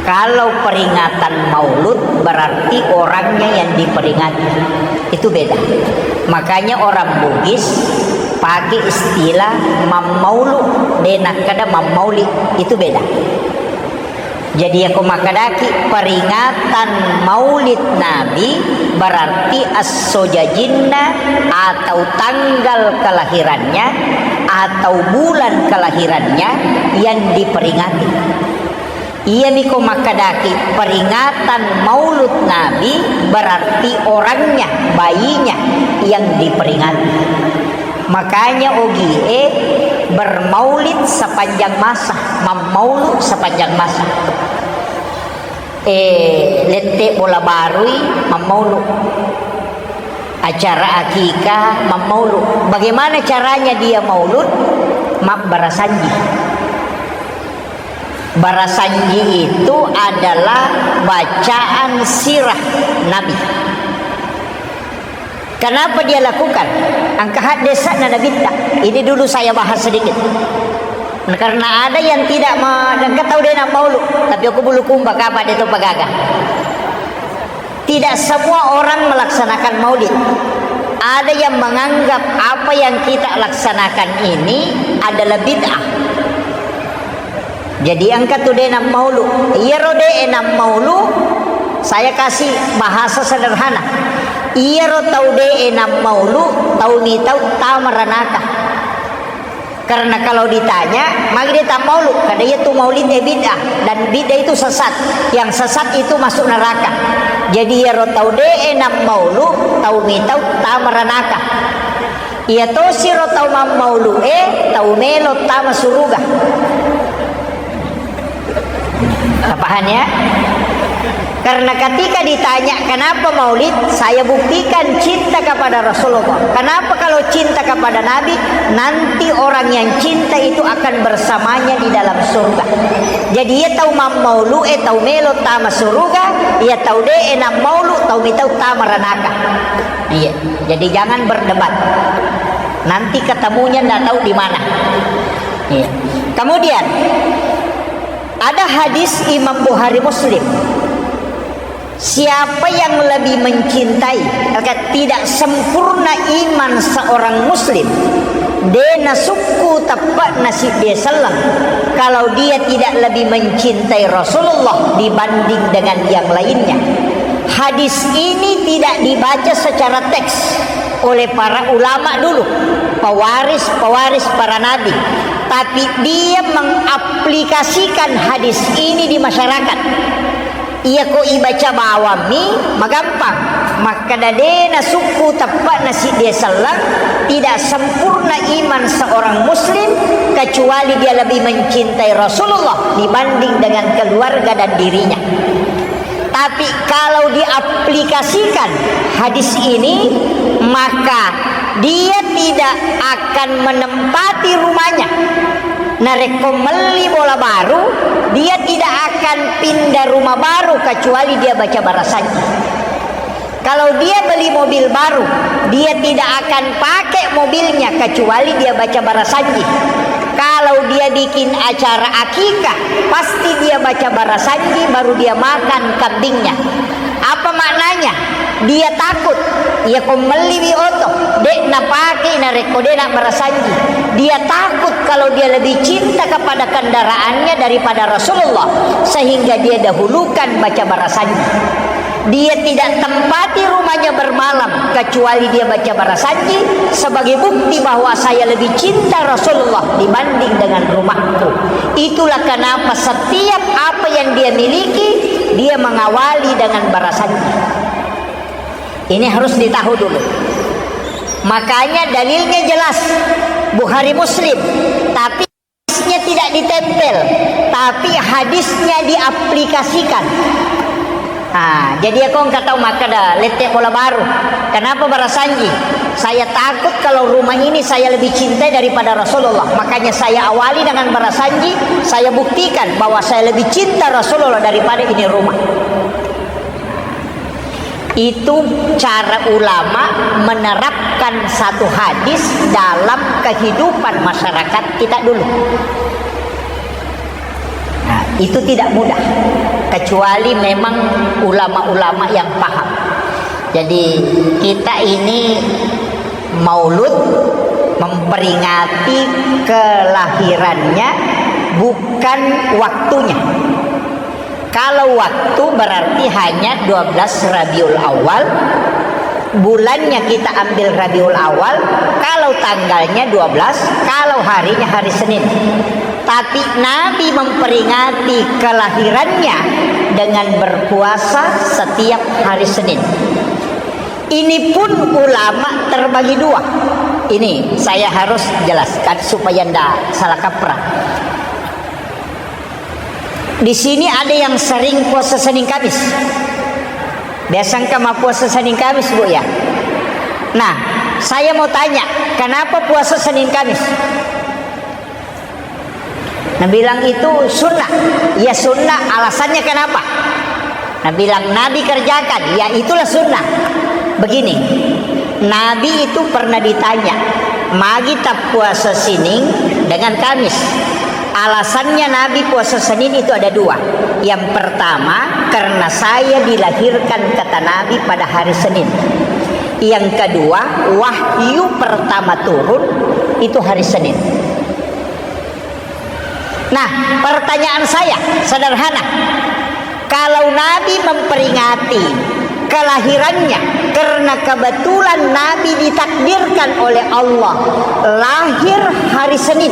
Kalau peringatan maulud berarti orangnya yang diperingati. Itu beda. Makanya orang Bugis pakai istilah mamaulu denak kada mamauli. Itu beda. Jadi aku makadaki peringatan maulid Nabi berarti as-sojajinna atau tanggal kelahirannya atau bulan kelahirannya yang diperingati. Ia miko makadaki peringatan maulud Nabi berarti orangnya, bayinya yang diperingati. Makanya OGE bermaulid sepanjang masa, memaulud sepanjang masa. Lente bola barui memaulud. Acara akikah memaulud. Bagaimana caranya dia maulud? Barasanji. Barasanji itu adalah bacaan sirah Nabi. Kenapa dia lakukan? Angkahat desa nana bidda. Ini dulu saya bahas sedikit. Karena ada yang tidak enggak tahu dia nak maulud, tapi aku belum kumbak apa dia itu pagagah. Tidak semua orang melaksanakan maulid. Ada yang menganggap apa yang kita laksanakan ini adalah bid'ah. Jadi angkat tu dia nak maulud. Iya rode enam maulud. Saya kasih bahasa sederhana. Iya ro tau de enam maulu tau ni tau tamaranaka. Karena kalau ditanya, maka dia tak maulu. Karena itu maulid bid'ah dan bid'ah itu sesat. Yang sesat itu masuk neraka. Jadi iya ro tau de enam maulu tau ni tau tamaranaka. Iya to si ro tau mam maulu tau melo tama suruga. Paham ya? Karena ketika ditanya kenapa maulid, saya buktikan cinta kepada Rasulullah. Kenapa kalau cinta kepada Nabi, nanti orang yang cinta itu akan bersamanya di dalam surga. Jadi ia tahu maulu, tahu melo tama surga, ia tahu de enam maulu, tahu mitau tama ranaka. Iya. Jadi jangan berdebat. Nanti ketemunya tidak tahu di mana. Iya. Kemudian ada hadis Imam Bukhari Muslim. Siapa yang lebih mencintai, tidak sempurna iman seorang muslim, dena suku tepat nasib dia salam. Kalau dia tidak lebih mencintai Rasulullah dibanding dengan yang lainnya. Hadis ini tidak dibaca secara teks oleh para ulama dulu, pewaris para nabi, tapi dia mengaplikasikan hadis ini di masyarakat. Ia ko ibaca bawami magampang. Maka dadena suku tepat nasi dia salam. Tidak sempurna iman seorang muslim kecuali dia lebih mencintai Rasulullah dibanding dengan keluarga dan dirinya. Tapi kalau diaplikasikan hadis ini, maka dia tidak akan menempati rumahnya. Nareko meli bola baru, dia tidak akan pindah rumah baru kecuali dia baca barasanji. Kalau dia beli mobil baru, dia tidak akan pakai mobilnya kecuali dia baca barasanji. Kalau dia bikin acara akikah, pasti dia baca barasanji baru dia makan kambingnya. Apa maknanya? Dia takut. Ia kembali di oto. Dek na pakai na rekode nak barasanji. Dia takut kalau dia lebih cinta kepada kendaraannya daripada Rasulullah, sehingga dia dahulukan baca barasanji. Dia tidak tempati rumahnya bermalam kecuali dia baca barasanji sebagai bukti bahwa saya lebih cinta Rasulullah dibanding dengan rumahku. Itulah kenapa setiap apa yang dia miliki dia mengawali dengan barasanji. Ini harus ditahu dulu. Makanya dalilnya jelas, Bukhari Muslim, tapi hadisnya tidak ditempel, tapi hadisnya diaplikasikan. Jadi aku nggak tahu maka dah letek bola baru. Kenapa barasanji? Saya takut kalau rumah ini saya lebih cintai daripada Rasulullah. Makanya saya awali dengan barasanji. Saya buktikan bahwa saya lebih cinta Rasulullah daripada ini rumah. Itu cara ulama menerapkan satu hadis dalam kehidupan masyarakat kita dulu. Itu tidak mudah. kecuali memang ulama-ulama yang paham. Jadi kita ini Maulud memperingati kelahirannya, bukan waktunya. Kalau waktu berarti hanya 12 Rabiul Awal, bulannya kita ambil Rabiul Awal, kalau tanggalnya 12, kalau harinya hari Senin. Tapi Nabi memperingati kelahirannya dengan berpuasa setiap hari Senin. Ini pun ulama terbagi dua. Ini saya harus jelaskan supaya tidak salah kaprah. Di sini ada yang sering puasa Senin Kamis. Biasanya mah puasa Senin Kamis, Bu ya. Nah, saya mau tanya, kenapa puasa Senin Kamis? Nah, bilang itu sunnah. Ya sunnah, alasannya kenapa? Nah, bilang Nabi kerjakan, ya itulah sunnah. Begini, Nabi itu pernah ditanya, magi tak puasa Senin dengan Kamis. Alasannya Nabi puasa Senin itu ada dua. Yang pertama, karena saya dilahirkan, kata Nabi, pada hari Senin. Yang kedua, wahyu pertama turun itu hari Senin. Nah, pertanyaan saya sederhana. Kalau Nabi memperingati kelahirannya karena kebetulan Nabi ditakdirkan oleh Allah lahir hari Senin,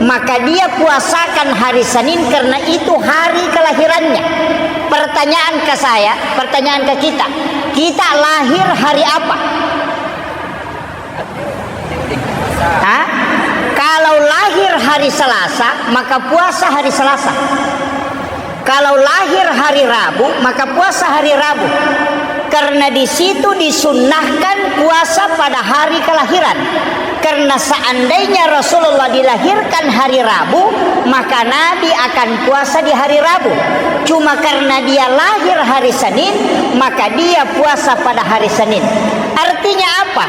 maka dia puasakan hari Senin karena itu hari kelahirannya. Pertanyaan ke saya, pertanyaan ke kita, kita lahir hari apa? Hah? Kalau lahir hari Selasa, maka puasa hari Selasa. Kalau lahir hari Rabu, maka puasa hari Rabu. Karena di situ disunnahkan puasa pada hari kelahiran. Karena seandainya Rasulullah dilahirkan hari Rabu, maka Nabi akan puasa di hari Rabu. Cuma karena dia lahir hari Senin, maka dia puasa pada hari Senin. Artinya apa?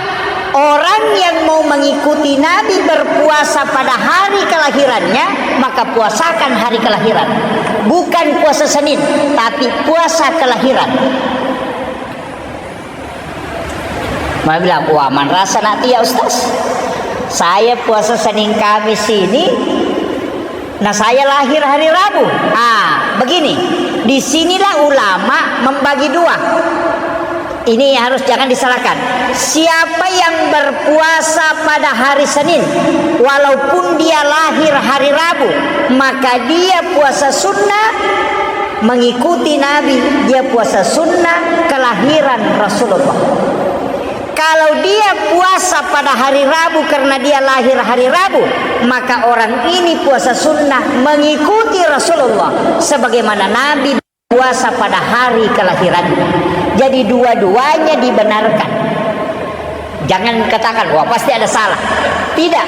Orang yang mau mengikuti Nabi berpuasa pada hari kelahirannya, maka puasakan hari kelahiran. Bukan puasa Senin, tapi puasa kelahiran. Mereka bilang, wah man rasa nanti ya Ustaz, saya puasa Senin Kamis ini, nah saya lahir hari Rabu. Begini, disinilah ulama membagi dua. Ini harus jangan disalahkan. Siapa yang berpuasa pada hari Senin, walaupun dia lahir hari Rabu, maka dia puasa sunnah mengikuti Nabi. Dia puasa sunnah kelahiran Rasulullah. Kalau dia puasa pada hari Rabu karena dia lahir hari Rabu, maka orang ini puasa sunnah mengikuti Rasulullah sebagaimana Nabi puasa pada hari kelahirannya. Jadi dua-duanya dibenarkan. Jangan katakan, wah pasti ada salah. Tidak.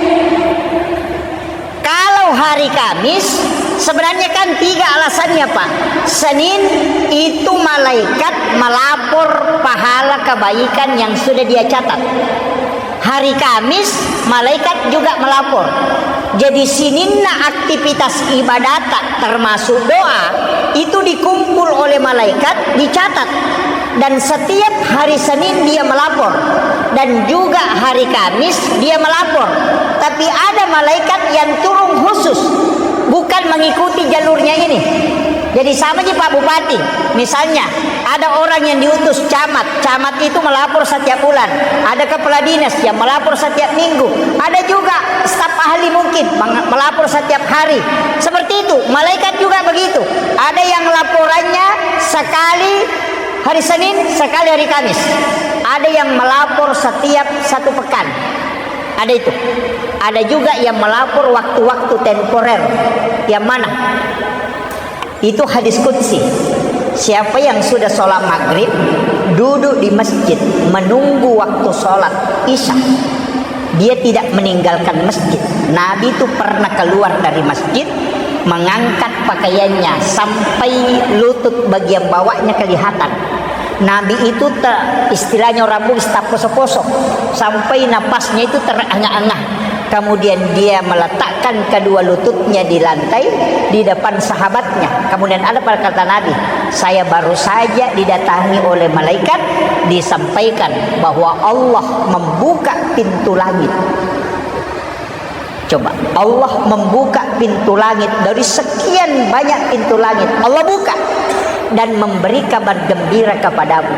Kalau hari Kamis, sebenarnya kan tiga alasannya Pak. Senin itu malaikat melapor pahala kebaikan yang sudah dia catat. Hari Kamis malaikat juga melapor. Jadi sininna aktivitas ibadat termasuk doa itu dikumpul oleh malaikat, dicatat. Dan setiap hari Senin dia melapor, dan juga hari Kamis dia melapor. Tapi ada malaikat yang turun khusus, bukan mengikuti jalurnya ini. Jadi sama aja Pak Bupati, misalnya ada orang yang diutus camat itu melapor setiap bulan. Ada kepala dinas yang melapor setiap minggu. Ada juga staf ahli mungkin melapor setiap hari. Seperti itu, malaikat juga begitu. Ada yang laporannya sekali hari Senin, sekali hari Kamis. Ada yang melapor setiap satu pekan. Ada itu. Ada juga yang melapor waktu-waktu temporer. Yang mana? Itu hadis qudsi. Siapa yang sudah sholat maghrib, duduk di masjid menunggu waktu sholat isya, dia tidak meninggalkan masjid. Nabi itu pernah keluar dari masjid, mengangkat pakaiannya sampai lutut bagian bawahnya kelihatan. Nabi itu istilahnya orang Bugis tak poso-poso, sampai napasnya itu terengah-engah. Kemudian dia meletakkan kedua lututnya di lantai di depan sahabatnya. Kemudian ada kata Nabi, saya baru saja didatangi oleh malaikat, disampaikan bahwa Allah membuka pintu langit. Coba, Allah membuka pintu langit dari sekian banyak pintu langit. Allah buka dan memberi kabar gembira kepadamu.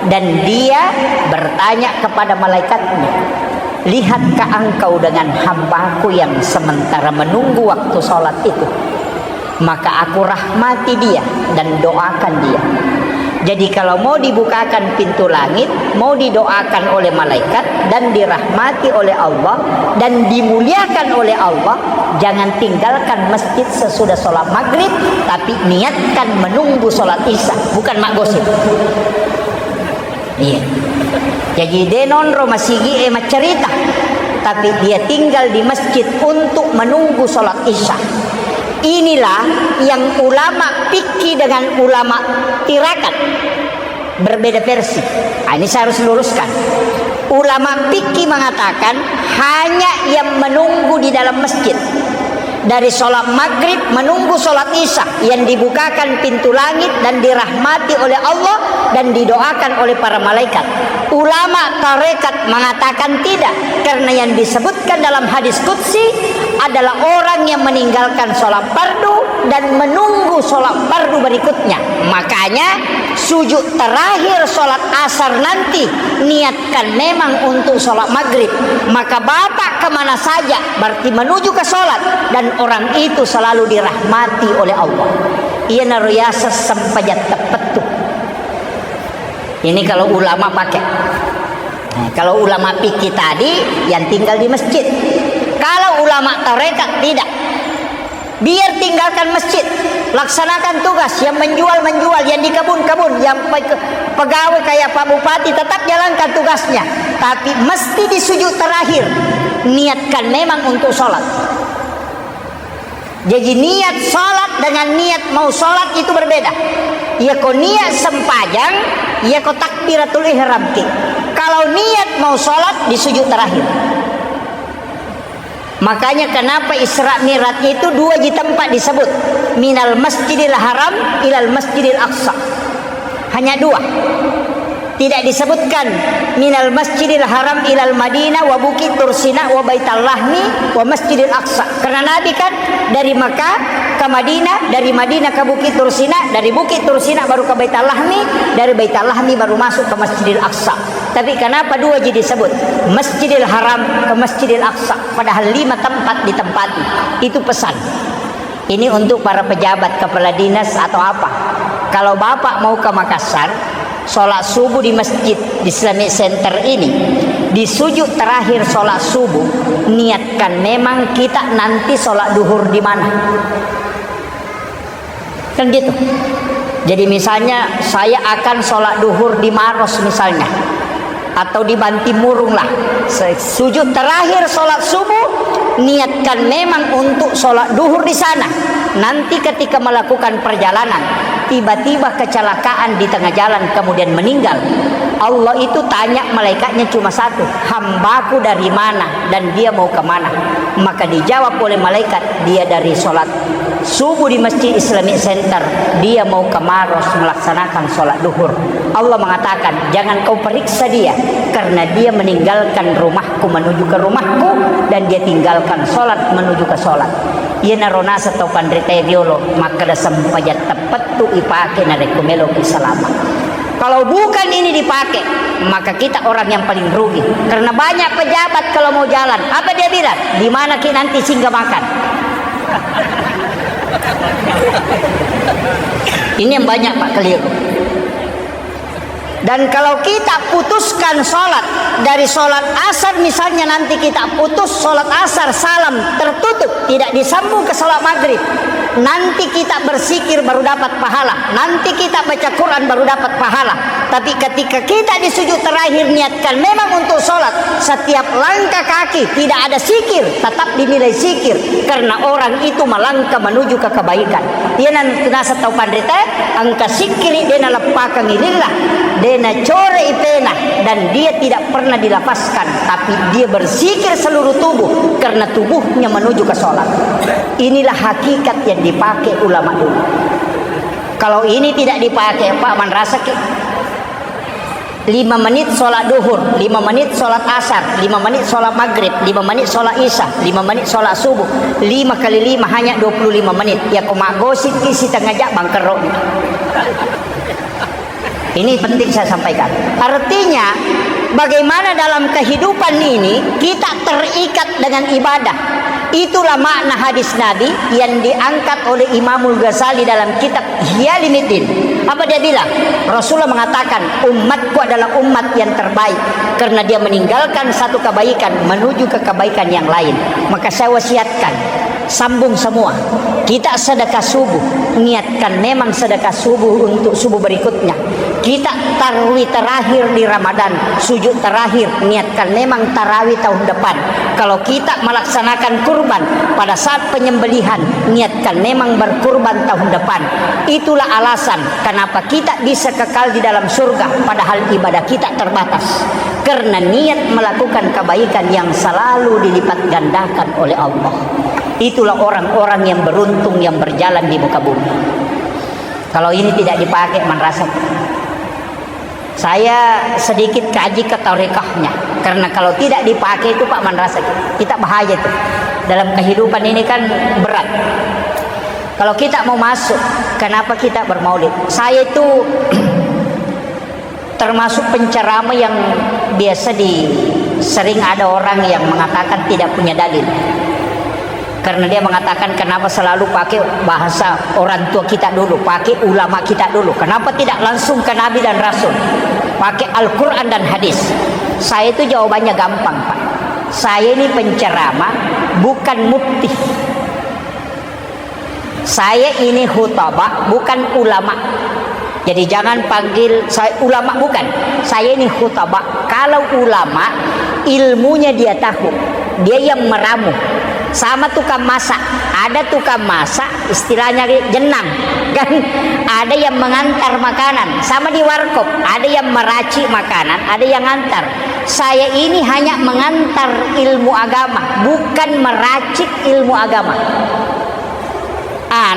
Dan dia bertanya kepada malaikatnya, lihatkah engkau dengan hambaku yang sementara menunggu waktu sholat itu? Maka aku rahmati dia dan doakan dia. Jadi kalau mau dibukakan pintu langit, mau didoakan oleh malaikat dan dirahmati oleh Allah dan dimuliakan oleh Allah, jangan tinggalkan masjid sesudah sholat maghrib, tapi niatkan menunggu sholat isya, bukan mak gosip. Iya. Jadi denon romasigi emat cerita, tapi dia tinggal di masjid untuk menunggu sholat isya. Inilah yang ulama fikih dengan ulama tirakat berbeda versi. Nah, ini saya harus luruskan. Ulama fikih mengatakan hanya yang menunggu di dalam masjid dari sholat maghrib menunggu sholat isya yang dibukakan pintu langit dan dirahmati oleh Allah dan didoakan oleh para malaikat. Ulama tarekat mengatakan tidak, karena yang disebutkan dalam hadis qudsi adalah orang yang meninggalkan sholat fardu dan menunggu sholat fardu berikutnya. Makanya sujud terakhir sholat asar nanti niatkan memang untuk sholat maghrib. Maka bapak kemana saja berarti menuju ke sholat, dan orang itu selalu dirahmati oleh Allah. Ia naruyasa sampajat tepetu. Ini kalau ulama pakai. Nah, kalau ulama fikih tadi yang tinggal di masjid. Kalau ulama tarekat tidak. Biar tinggalkan masjid, laksanakan tugas. Yang menjual, yang di kebun, yang pegawai kayak Pak Bupati tetap jalankan tugasnya. Tapi mesti di sujud terakhir niatkan memang untuk sholat. Jadi niat sholat dengan niat mau sholat itu berbeda. Ya kau niat sempajang, ya kau takbiratul ihram. Kalau niat mau sholat di sujud terakhir. Makanya kenapa Isra Mi'raj itu dua di tempat disebut, minal masjidil haram ilal masjidil aqsa. Hanya dua. Tidak disebutkan minal masjidil haram ilal Madinah wa Bukit Tursina wa Baitul Lahmi wa Masjidil Aqsa. Karena Nabi kan dari Makkah ke Madinah, dari Madinah ke Bukit Tursina, dari Bukit Tursina baru ke Baitul Lahmi, dari Baitul Lahmi baru masuk ke Masjidil Aqsa. Tapi kenapa dua jadi disebut? Masjidil Haram ke Masjidil Aqsa, padahal 5 tempat ditempati. Itu pesan. Ini untuk para pejabat, kepala dinas atau apa. Kalau bapak mau ke Makassar, sholat subuh di masjid di Islamic Center ini, di sujud terakhir sholat subuh niatkan memang kita nanti sholat duhur di mana, kan gitu. Jadi misalnya saya akan sholat duhur di Maros misalnya, atau di Bantimurung lah. Sujud terakhir sholat subuh niatkan memang untuk sholat duhur di sana. Nanti ketika melakukan perjalanan tiba-tiba kecelakaan di tengah jalan kemudian meninggal, Allah itu tanya malaikatnya cuma satu, hambaku dari mana dan dia mau kemana? Maka dijawab oleh malaikat, dia dari sholat subuh di Masjid Islamic Center, dia mau ke Maros melaksanakan sholat duhur. Allah mengatakan jangan kau periksa dia, karena dia meninggalkan rumahku menuju ke rumahku, dan dia tinggalkan sholat menuju ke sholat. Ia naronasa tau pandrita diolo, maka da sampajat tepat tu ipake na rekomelo selama. Kalau bukan ini dipakai, maka kita orang yang paling rugi. Karena banyak pejabat kalau mau jalan, apa dia bilang? Di mana ki nanti singgah makan? Ini yang banyak Pak keliru. Dan kalau kita putuskan sholat dari sholat asar misalnya, nanti kita putus sholat asar, salam tertutup, tidak disambung ke sholat maghrib, nanti kita berzikir baru dapat pahala, nanti kita baca Quran baru dapat pahala. Tapi ketika kita di sujud terakhir niatkan memang untuk sholat, setiap langkah kaki tidak ada zikir, tetap dinilai zikir, karena orang itu melangkah menuju ke kebaikan. Dia nanti nasa tahu pandrita angka zikiri dena lepaka ngilillah, dena core ipena, dan dia tidak pernah dilapaskan, tapi dia berzikir seluruh tubuh karena tubuhnya menuju ke sholat. Inilah hakikat yang dipakai ulama dulu. Kalau ini tidak dipakai, Pak Man rasa 5 menit sholat duhur, 5 menit sholat asar, 5 menit sholat maghrib, 5 menit sholat isya, 5 menit sholat subuh, 5 kali 5 hanya 25 menit. Ya kumak gosip isi tengah jak bangkerok. Ini penting saya sampaikan. Artinya bagaimana dalam kehidupan ini kita terikat dengan ibadah. Itulah makna hadis Nabi yang diangkat oleh Imamul Ghazali dalam kitab Ihya Ulumuddin. Apa dia bilang? Rasulullah mengatakan umatku adalah umat yang terbaik karena dia meninggalkan satu kebaikan menuju ke kebaikan yang lain. Maka saya wasiatkan, sambung semua. Kita sedekah subuh, niatkan memang sedekah subuh untuk subuh berikutnya. Kita tarawih terakhir di Ramadan, sujud terakhir, niatkan memang tarawih tahun depan. Kalau kita melaksanakan kurban pada saat penyembelihan, niatkan memang berkurban tahun depan. Itulah alasan kenapa kita bisa kekal di dalam surga padahal ibadah kita terbatas. Karena niat melakukan kebaikan yang selalu dilipat gandakan oleh Allah. Itulah orang-orang yang beruntung yang berjalan di muka bumi. Kalau ini tidak dipakai, man rasa saya sedikit kaji ke tarekahnya, karena kalau tidak dipakai itu Pak Man rasa kita bahaya tuh. Dalam kehidupan ini kan berat. Kalau kita mau masuk, kenapa kita bermaulid? Saya itu termasuk penceramah yang biasa sering ada orang yang mengatakan tidak punya dalil. Karena dia mengatakan kenapa selalu pakai bahasa orang tua kita dulu, pakai ulama kita dulu. Kenapa tidak langsung ke Nabi dan Rasul? Pakai Al-Quran dan hadis. Saya itu jawabannya gampang, Pak. Saya ini penceramah, bukan mufti. Saya ini khutbah, bukan ulama. Jadi jangan panggil saya ulama, bukan. Saya ini khutbah. Kalau ulama, ilmunya dia tahu. Dia yang meramu. Sama tukang masak, ada tukang masak istilahnya jenang kan, ada yang mengantar makanan. Sama di warkop, ada yang meracik makanan, ada yang ngantar. Saya ini hanya mengantar ilmu agama, bukan meracik ilmu agama.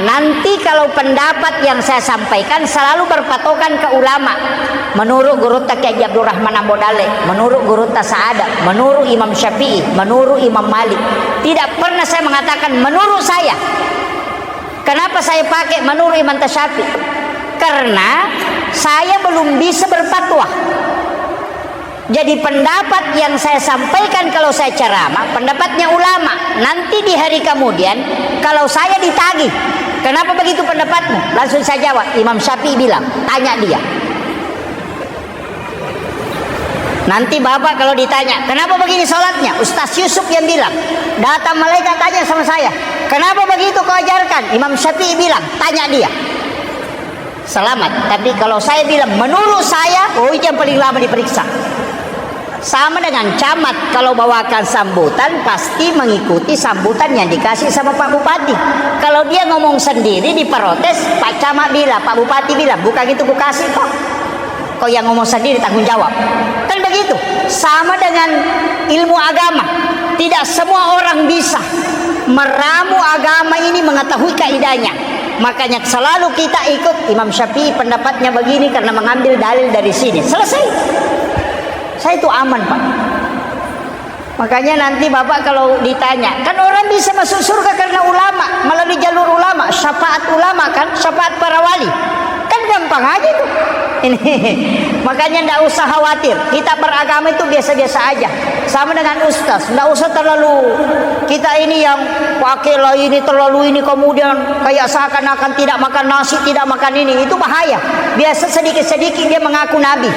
Nanti kalau pendapat yang saya sampaikan selalu berpatokan ke ulama. Menurut guru Kiai Abdul Rahman Ambodale, menurut guru Sa'adat, menurut Imam Syafi'i, menurut Imam Malik. Tidak pernah saya mengatakan menurut saya. Kenapa saya pakai menurut Imam Syafi'i? Karena saya belum bisa berfatwa. Jadi pendapat yang saya sampaikan kalau saya ceramah, pendapatnya ulama. Nanti di hari kemudian kalau saya ditagih, kenapa begitu pendapatmu? Langsung saya jawab, Imam Syafi'i bilang, tanya dia. Nanti bapak kalau ditanya, kenapa begini sholatnya? Ustaz Yusuf yang bilang, datang malaikat tanya sama saya, kenapa begitu kau ajarkan? Imam Syafi'i bilang, tanya dia. Selamat. Tapi kalau saya bilang, menurut saya, oh itu yang paling lama diperiksa. Sama dengan camat, kalau bawakan sambutan pasti mengikuti sambutan yang dikasih sama Pak Bupati. Kalau dia ngomong sendiri diprotes, Pak Camat bilang, Pak Bupati bilang, bukan gitu ku kasih kok. Kau yang ngomong sendiri tanggung jawab. Kan begitu. Sama dengan ilmu agama. Tidak semua orang bisa meramu agama ini, mengetahui kaidahnya. Makanya selalu kita ikut Imam Syafi'i pendapatnya begini karena mengambil dalil dari sini. Selesai. Saya itu aman, Pak. Makanya nanti Bapak kalau ditanya, kan orang bisa masuk surga karena ulama, melalui jalur ulama, syafaat ulama kan, syafaat para wali. Kan gampang aja tuh. Ini. Makanya enggak usah khawatir. Kita beragama itu biasa-biasa aja. Sama dengan ustaz, enggak usah terlalu kita ini yang pakai lah ini terlalu ini kemudian kayak seakan-akan tidak makan nasi, tidak makan ini. Itu bahaya. Biasa sedikit-sedikit dia mengaku nabi.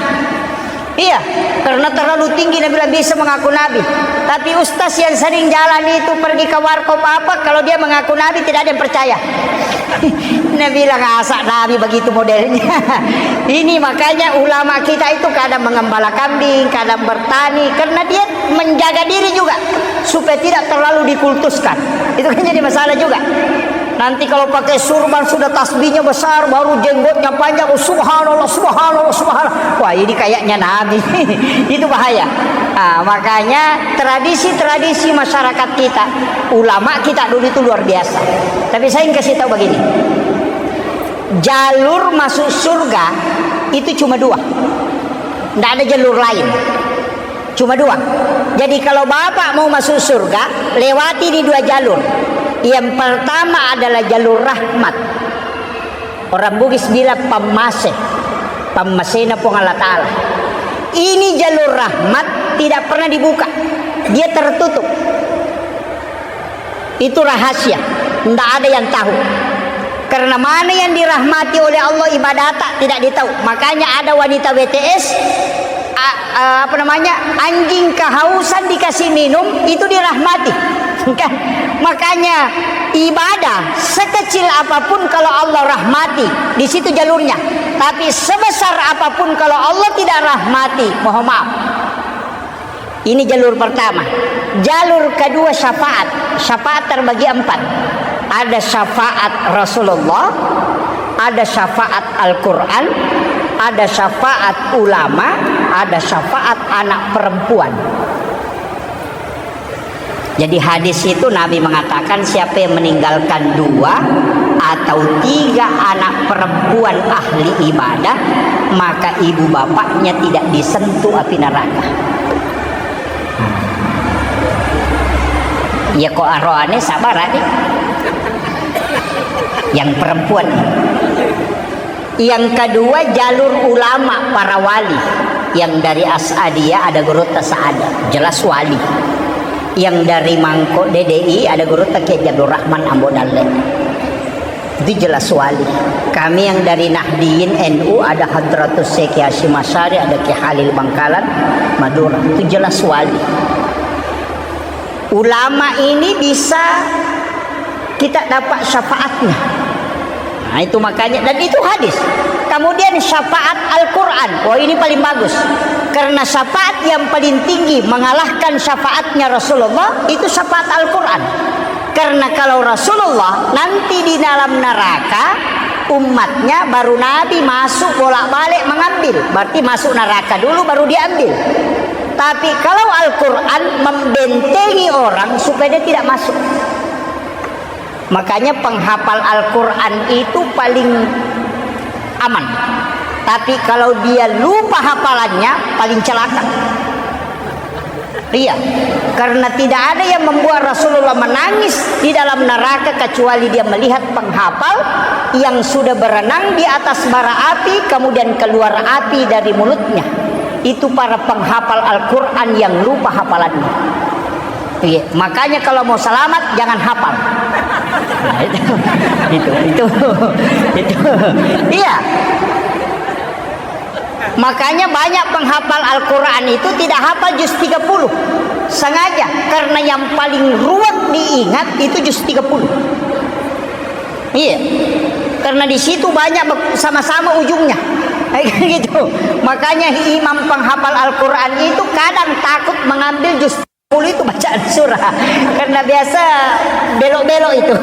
Iya, karena terlalu tinggi Nabi bilang bisa mengaku Nabi. Tapi ustaz yang sering jalan itu pergi ke warkop apa, kalau dia mengaku Nabi tidak ada yang percaya. Nabi bilang asak Nabi begitu modelnya. Ini makanya ulama kita itu kadang mengembala kambing, kadang bertani, karena dia menjaga diri juga supaya tidak terlalu dikultuskan. Itu kan jadi masalah juga. Nanti kalau pakai surban sudah tasbihnya besar, baru jenggotnya panjang, oh, subhanallah, subhanallah, subhanallah. Wah, ini kayaknya Nabi. Itu bahaya. Nah, makanya tradisi-tradisi masyarakat kita, ulama kita dulu itu luar biasa. Tapi saya ingin kasih tahu begini. Jalur masuk surga itu cuma dua. Tidak ada jalur lain. Cuma dua. Jadi kalau Bapak mau masuk surga, lewati di dua jalur. Yang pertama adalah jalur rahmat. Orang Bugis bilang pamase. Pamasena pun Allah Ta'ala. Ini jalur rahmat tidak pernah dibuka. Dia tertutup. Itu rahasia. Tidak ada yang tahu. Karena mana yang dirahmati oleh Allah ibadat tidak ditahu. Makanya ada wanita WTS anjing kehausan dikasih minum itu dirahmati kan. Makanya ibadah sekecil apapun kalau Allah rahmati di situ jalurnya, tapi sebesar apapun kalau Allah tidak rahmati, mohon maaf. Ini jalur pertama. Jalur kedua syafaat. Syafaat terbagi 4. Ada syafaat Rasulullah, ada syafaat Al-Quran, ada syafaat ulama, ada syafaat anak perempuan. Jadi hadis itu Nabi mengatakan siapa yang meninggalkan 2 atau 3 anak perempuan ahli ibadah, maka ibu bapaknya tidak disentuh api neraka. Ya kok arwahnya sabar adik. Yang perempuan. Yang kedua jalur ulama para wali. Yang dari As'adiyah ada guru Tasa'adah, jelas wali. Yang dari Mangko DDI ada guru Kiai Abdul Rahman Ambo Dalle, itu jelas wali. Kami yang dari Nahdiyin NU ada Hadratus Syekh Hasyim Asy'ari, ada Ki Halil Bangkalan Madura, itu jelas wali. Ulama ini bisa kita dapat syafaatnya. Nah itu makanya, dan itu hadis. Kemudian syafaat Al-Quran. Wah ini paling bagus. Karena syafaat yang paling tinggi mengalahkan syafaatnya Rasulullah itu syafaat Al-Quran. Karena kalau Rasulullah nanti di dalam neraka, umatnya baru Nabi masuk bolak-balik mengambil. Berarti masuk neraka dulu baru diambil. Tapi kalau Al-Quran membentengi orang supaya dia tidak masuk. Makanya penghafal Al-Quran itu paling aman. Tapi kalau dia lupa hafalannya paling celaka. Iya, karena tidak ada yang membuat Rasulullah menangis di dalam neraka kecuali dia melihat penghafal yang sudah berenang di atas bara api kemudian keluar api dari mulutnya. Itu para penghafal Al-Quran yang lupa hafalannya. Iya, makanya kalau mau selamat jangan hafal. Nah, itu. Iya. Makanya banyak penghafal Al-Quran itu tidak hafal juz 30. Sengaja karena yang paling ruwet diingat itu juz 30. Iya. Karena di situ banyak sama-sama ujungnya. Gitu. Makanya imam penghafal Al-Quran itu kadang takut mengambil juz 10 itu bacaan surah karena biasa belok-belok itu.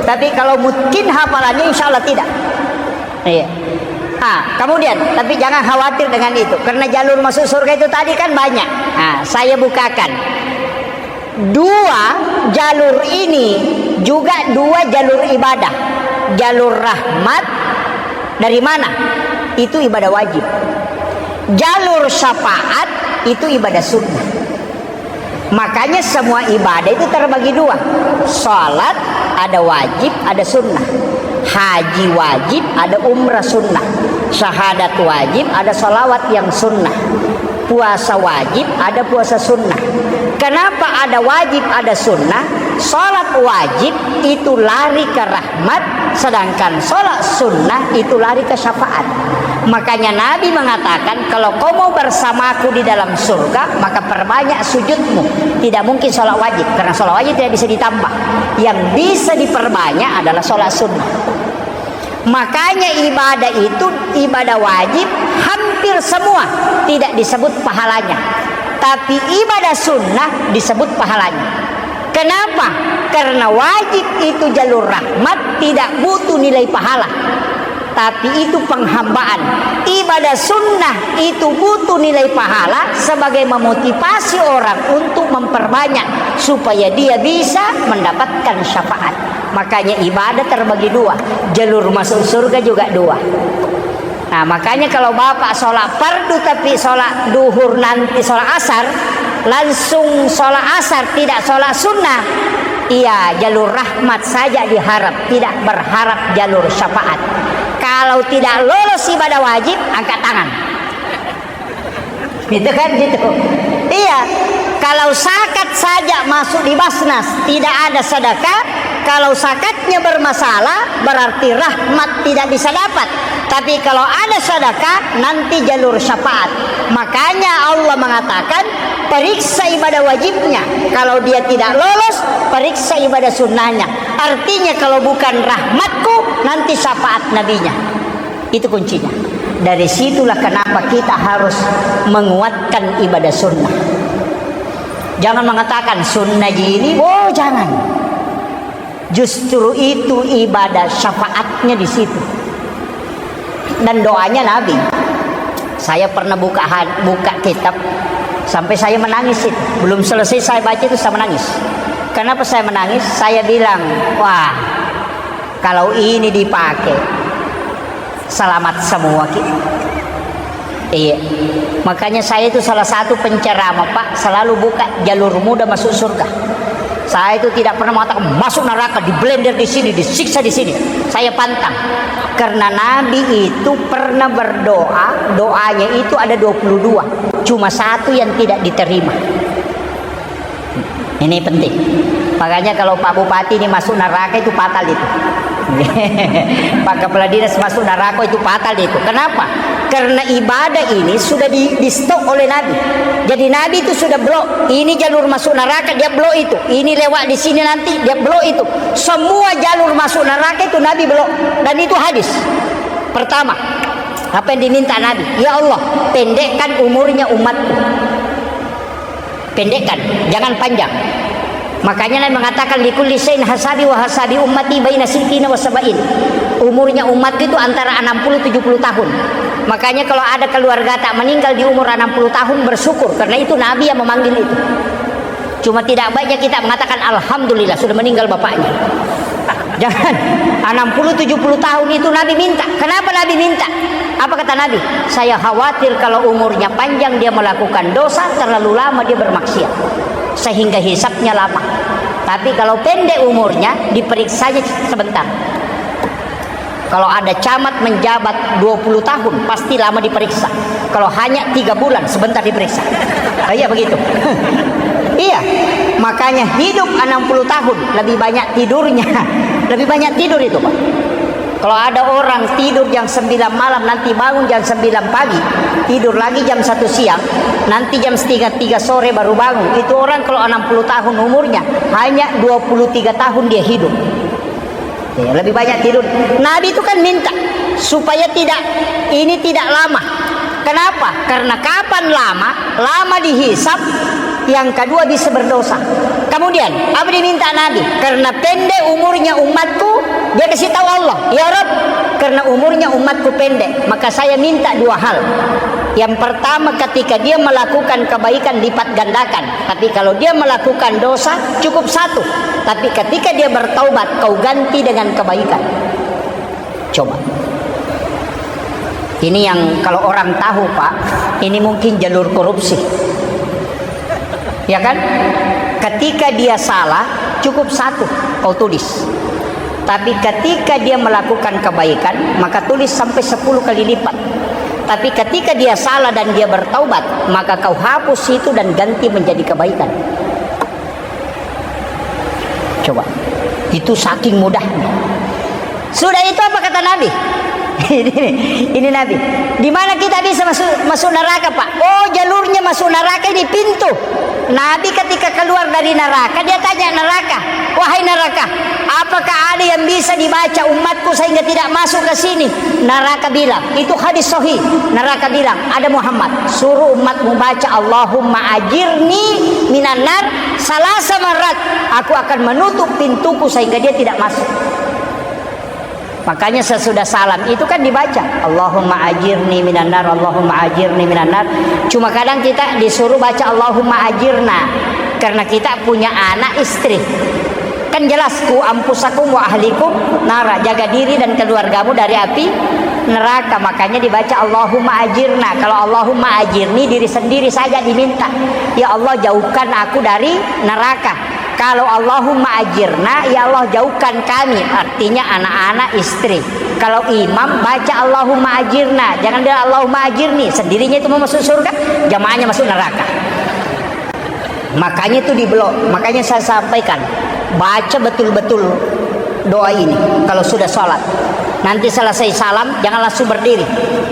Tapi kalau mungkin hafalannya insya Allah tidak. Iya. Nah, kemudian tapi jangan khawatir dengan itu karena jalur masuk surga itu tadi kan banyak. Nah, saya bukakan 2 jalur ini juga 2 jalur ibadah. Jalur rahmat dari mana? Itu ibadah wajib. Jalur syafaat itu ibadah sunnah. Makanya semua ibadah itu terbagi 2. Salat ada wajib, ada sunnah. Haji wajib, ada umrah sunnah. Syahadat wajib, ada salawat yang sunnah. Puasa wajib, ada puasa sunnah. Kenapa ada wajib, ada sunnah? Salat wajib itu lari ke rahmat, sedangkan salat sunnah itu lari ke syafaat. Makanya Nabi mengatakan, kalau kau mau bersamaku di dalam surga, maka perbanyak sujudmu. Tidak mungkin sholat wajib, karena sholat wajib tidak bisa ditambah. Yang bisa diperbanyak adalah sholat sunnah. Makanya ibadah itu, ibadah wajib hampir semua tidak disebut pahalanya, tapi ibadah sunnah disebut pahalanya. Kenapa? Karena wajib itu jalur rahmat, tidak butuh nilai pahala, tapi itu penghambaan. Ibadah sunnah itu butuh nilai pahala sebagai memotivasi orang untuk memperbanyak supaya dia bisa mendapatkan syafaat. Makanya ibadah terbagi dua, jalur masuk surga juga dua. Nah, makanya kalau bapak sholat fardu tapi sholat duhur nanti sholat asar, langsung sholat asar tidak sholat sunnah, iya, jalur rahmat saja diharap, tidak berharap jalur syafaat. Kalau tidak lolos ibadah wajib, angkat tangan. Gitu kan, gitu. Iya, kalau zakat saja masuk di basnas, tidak ada sedekah. Kalau zakatnya bermasalah, berarti rahmat tidak bisa dapat. Tapi kalau ada sedekah, nanti jalur syafaat. Makanya Allah mengatakan, periksa ibadah wajibnya. Kalau dia tidak lolos, periksa ibadah sunnahnya. Artinya kalau bukan rahmatku, nanti syafaat nabinya. Itu kuncinya. Dari situlah kenapa kita harus menguatkan ibadah sunnah. Jangan mengatakan sunnah gini, oh jangan. Justru itu ibadah syafaatnya di situ. Dan doanya Nabi. Saya pernah buka kitab sampai saya menangis itu. Belum selesai saya baca itu saya menangis. Kenapa saya menangis? Saya bilang, wah, kalau ini dipakai, selamat semua kita. Iya. Makanya saya itu salah satu penceramah, Pak, selalu buka jalur muda masuk surga. Saya itu tidak pernah mengatakan masuk neraka, di blender di sini, disiksa di sini. Saya pantang. Karena Nabi itu pernah berdoa, doanya itu ada 22. Cuma satu yang tidak diterima. Ini penting. Makanya kalau Pak Bupati ini masuk neraka itu fatal itu. Pak Kepala Dinas masuk neraka itu fatal itu. Kenapa? Karena ibadah ini sudah di stop oleh Nabi. Jadi Nabi itu sudah blok. Ini jalur masuk neraka, dia blok itu. Ini lewat di sini nanti, dia blok itu. Semua jalur masuk neraka itu Nabi blok. Dan itu hadis. Pertama, apa yang diminta Nabi? Ya Allah, pendekkan umurnya umatku. Pendekkan, jangan panjang. Makanya Nabi mengatakan likulli syai'in hasabi wa hasabi ummati baina sittina wa sab'in. Umurnya umat itu antara 60-70 tahun. Makanya kalau ada keluarga tak meninggal di umur 60 tahun, bersyukur, karena itu Nabi yang memanggil itu. Cuma tidak baiknya kita mengatakan alhamdulillah sudah meninggal bapaknya. Jangan. 60-70 tahun itu Nabi minta. Kenapa Nabi minta? Apa kata Nabi? Saya khawatir kalau umurnya panjang dia melakukan dosa, terlalu lama dia bermaksiat, sehingga hisapnya lama. Tapi kalau pendek umurnya, diperiksanya sebentar. Kalau ada camat menjabat 20 tahun, pasti lama diperiksa. Kalau hanya 3 bulan, sebentar diperiksa. Iya begitu. Iya, makanya hidup 60 tahun, lebih banyak tidurnya. Lebih banyak tidur itu, Pak. Kalau ada orang tidur jam 9 malam, nanti bangun jam 9 pagi, tidur lagi jam 1 siang, nanti jam 3 sore baru bangun. Itu orang kalau 60 tahun umurnya, hanya 23 tahun dia hidup. Ya, lebih banyak tidur. Nabi itu kan minta supaya ini tidak lama. Kenapa? Karena kapan lama? Lama dihisap, yang kedua bisa berdosa. Kemudian apa diminta Nabi? Karena pendek umurnya umatku, dia kasih tahu Allah, ya Rabb, karena umurnya umatku pendek, maka saya minta 2 hal. Yang pertama, ketika dia melakukan kebaikan lipat gandakan. Tapi kalau dia melakukan dosa cukup 1. Tapi ketika dia bertaubat, kau ganti dengan kebaikan. Coba. Ini yang kalau orang tahu, Pak, ini mungkin jalur korupsi. Ya kan? Ketika dia salah, cukup 1 kau tulis. Tapi ketika dia melakukan kebaikan, maka tulis sampai 10 kali lipat. Tapi ketika dia salah dan dia bertaubat, maka kau hapus itu dan ganti menjadi kebaikan. Coba. Itu saking mudahnya. Sudah itu apa kata Nabi? Ini Nabi. Di mana kita bisa masuk neraka, Pak? Oh, jalurnya masuk neraka ini pintu. Nabi ketika keluar dari neraka, dia tanya neraka, wahai neraka, apakah ada yang bisa dibaca umatku sehingga tidak masuk ke sini? Neraka bilang, itu hadis sahih. Neraka bilang, ada Muhammad, suruh umatmu baca Allahumma ajirni minan nar salasa marat. Aku akan menutup pintuku sehingga dia tidak masuk. Makanya sesudah salam itu kan dibaca Allahumma ajirni minan nar, Allahumma ajirni minan nar. Cuma kadang kita disuruh baca Allahumma ajirna karena kita punya anak istri. Kan jelas ku ampusakum wa ahlikum nara, jaga diri dan keluargamu dari api neraka. Makanya dibaca Allahumma ajirna. Kalau Allahumma ajirni, diri sendiri saja diminta, ya Allah jauhkan aku dari neraka. Kalau Allahumma ajirna, ya Allah jauhkan kami, artinya anak-anak, istri. Kalau imam baca Allahumma ajirna, jangan dia Allahumma ajirni, sendirinya itu mau masuk surga, jamaahnya masuk neraka. Makanya itu diblok. Makanya saya sampaikan, baca betul-betul doa ini kalau sudah sholat. Nanti selesai salam jangan langsung berdiri,